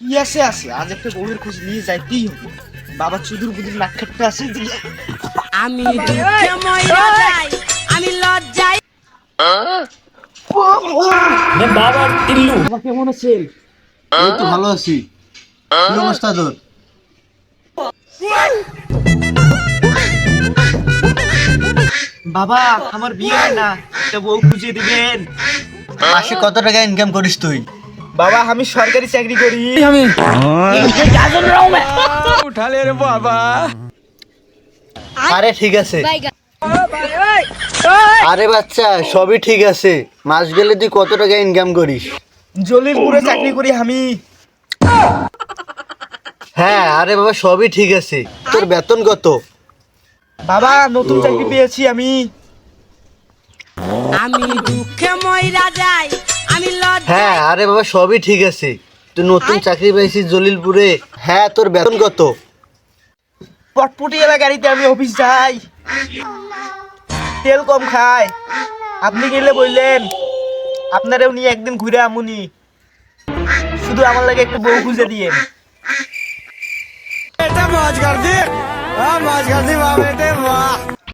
কি আছে আছে, আজ একটা বউয়ের খোঁজ নিয়ে যাইতেই হবে। বাবা চুদুর বুদুর নাক কাটতে আসে দিয়ে। আমি দুঃখে মইরা যাই, আমি লজ্জায়। বাবা টিল্লু, বাবা কেমন আছেন? এই তো ভালো আছি। কি অবস্থা তোর? বাবা আমার বিয়ে হয় না, একটা বউ খুঁজে দিবেন। মাসে কত টাকা ইনকাম করিস তুই? বাবা আমি সরকারি চাকরি করি। আরে ঠিক আছে। আরে বাচ্চা সবই ঠিক আছে, মাস গেলে তুই কত টাকা ইনকাম করিস? জলিলপুরে চাকরি করি আমি। হ্যাঁ আরে বাবা সবই ঠিক আছে, তোর বেতন কত? বাবা নতুন চাকরি পেয়েছি আমি। আমি দুঃখে মইরা যাই, আমি লজ্জায়। হ্যাঁ আরে বাবা সবই ঠিক আছে, তুই নতুন চাকরি পেয়েছিস জলিলপুরে। হ্যাঁ তোর বেতন কত? পটপটি এলা গাড়িতে আমি অফিস যাই, তেল কম খায়। আপনি গেলে বললেন আপনারাও নিয়ে একদিন ঘুরে আমুনি, শুধু আমার লাগে একটা বউ খুঁজে দিয়ে। मौज कर दी वाह बेटे वाह।